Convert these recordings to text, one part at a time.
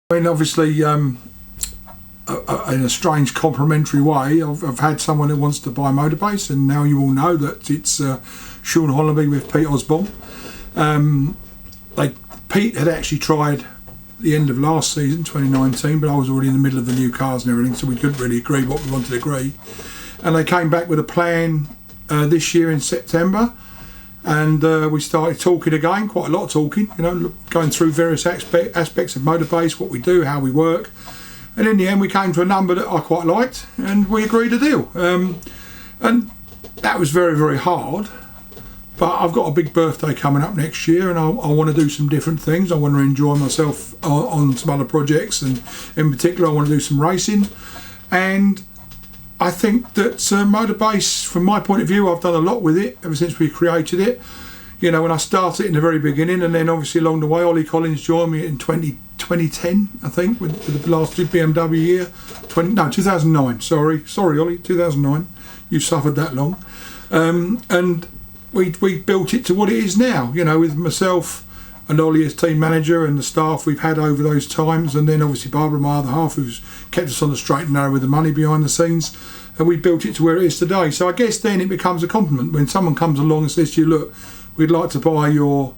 I mean, obviously, in a strange complimentary way, I've had someone who wants to buy Motorbase, and now you all know that it's Sean Hollenby with Pete Osborne. Pete had actually tried the end of last season, 2019, but I was already in the middle of the new cars and everything, so we couldn't really agree what we wanted to agree. And they came back with a plan this year in September, and we started talking again, quite a lot of talking, going through various aspects of Motorbase, what we do, how we work. And in the end we came to a number that I quite liked, and we agreed a deal. And that was very, very hard. But I've got a big birthday coming up next year, and I want to do some different things. I want to enjoy myself on some other projects, and in particular I want to do some racing. And I think that Motorbase, from my point of view, I've done a lot with it ever since we created it. When I started in the very beginning, and then obviously along the way Ollie Collins joined me in 2010, I think, with the last BMW year. 2009, sorry Ollie, 2009. You suffered that long. And we built it to what it is now, with myself and Ollie as team manager and the staff we've had over those times, and then obviously Barbara, my other half, who's kept us on the straight and narrow with the money behind the scenes, and we built it to where it is today. So I guess then it becomes a compliment when someone comes along and says to you, look, we'd like to buy your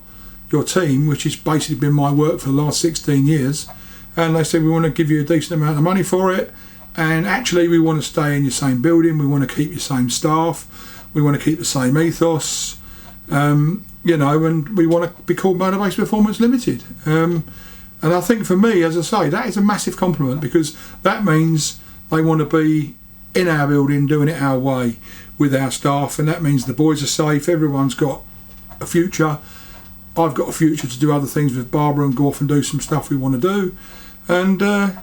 team, which has basically been my work for the last 16 years, and they say we want to give you a decent amount of money for it, and actually we want to stay in your same building, we want to keep your same staff, we want to keep the same ethos, and we want to be called Motorbase Performance Limited. And I think for me, as I say, that is a massive compliment, because that means they want to be in our building doing it our way with our staff, and that means the boys are safe, everyone's got a future. I've got a future to do other things with Barbara and go off and do some stuff we want to do, and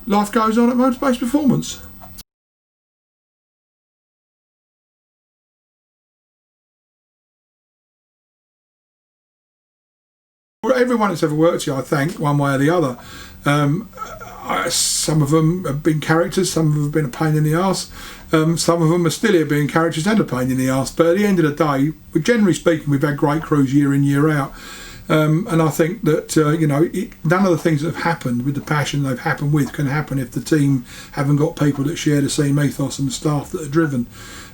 life goes on at Motorbase Performance. Everyone that's ever worked here, I thank, one way or the other. Some of them have been characters, some of them have been a pain in the arse, some of them are still here being characters and a pain in the arse, but at the end of the day, generally speaking, we've had great crews year in, year out. And I think that none of the things that have happened with the passion they've happened with can happen if the team haven't got people that share the same ethos and staff that are driven.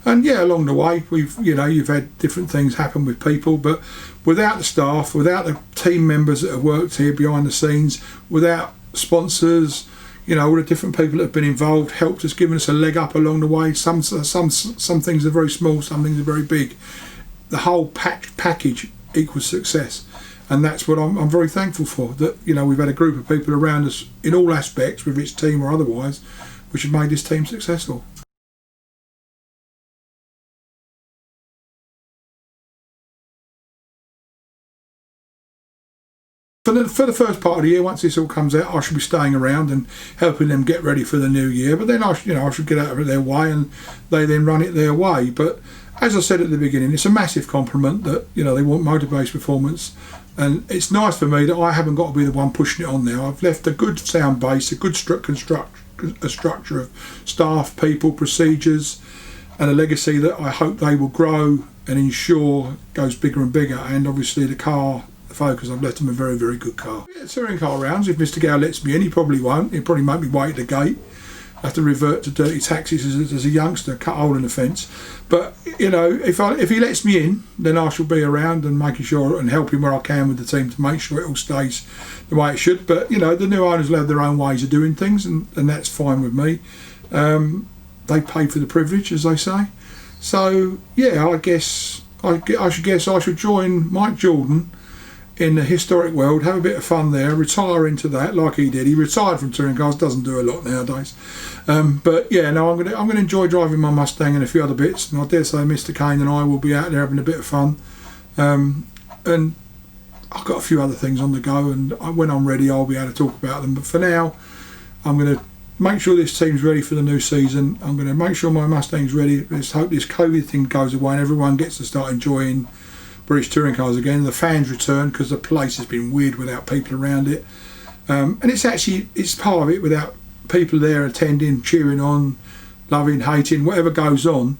And yeah, along the way you've had different things happen with people, but without the staff, without the team members that have worked here behind the scenes, without sponsors, all the different people that have been involved, helped us, given us a leg up along the way. Some things are very small, some things are very big. The whole package equals success. And that's what I'm very thankful for, that we've had a group of people around us in all aspects, whether it's team or otherwise, which have made this team successful. For the first part of the year, once this all comes out, I should be staying around and helping them get ready for the new year. But then I should get out of it their way, and they then run it their way. But as I said at the beginning, it's a massive compliment that they want Motorbase Performance. And it's nice for me that I haven't got to be the one pushing it on there. I've left a good sound base, a good structure of staff, people, procedures, and a legacy that I hope they will grow and ensure goes bigger and bigger. And obviously the car, the Focus, I've left them a very, very good car. Yeah, touring car rounds, if Mr. Gow lets me in, he probably won't. He'll probably make me wait at the gate. I have to revert to dirty taxis as a youngster, cut a hole in the fence. But if he lets me in, then I shall be around and making sure and helping where I can with the team to make sure it all stays the way it should. But the new owners will have their own ways of doing things, and that's fine with me. They pay for the privilege, as they say. So yeah, I should join Mike Jordan in the historic world, have a bit of fun there, retire into that like he did. He retired from touring cars, doesn't do a lot nowadays. But yeah, no, I'm going to enjoy driving my Mustang and a few other bits, and I dare say Mr. Kane and I will be out there having a bit of fun. And I've got a few other things on the go, and when I'm ready I'll be able to talk about them. But for now, I'm going to make sure this team's ready for the new season. I'm going to make sure my Mustang's ready. Let's hope this COVID thing goes away and everyone gets to start enjoying British touring cars again. The fans return, because the place has been weird without people around it, and it's part of it without people there attending, cheering on, loving, hating, whatever goes on.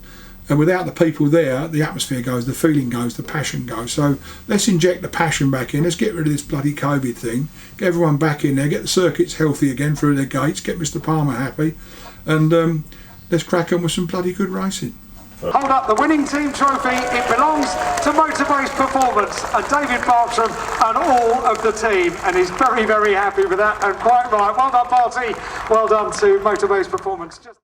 And without the people there, the atmosphere goes, the feeling goes, the passion goes. So let's inject the passion back in. Let's get rid of this bloody COVID thing. Get everyone back in there. Get the circuits healthy again through their gates. Get Mr. Palmer happy. And let's crack on with some bloody good racing. Hold up the winning team trophy. It belongs to Motorbase Performance and David Bartrum and all of the team. And he's very, very happy with that. And quite right. Well done, Barty. Well done to Motorbase Performance.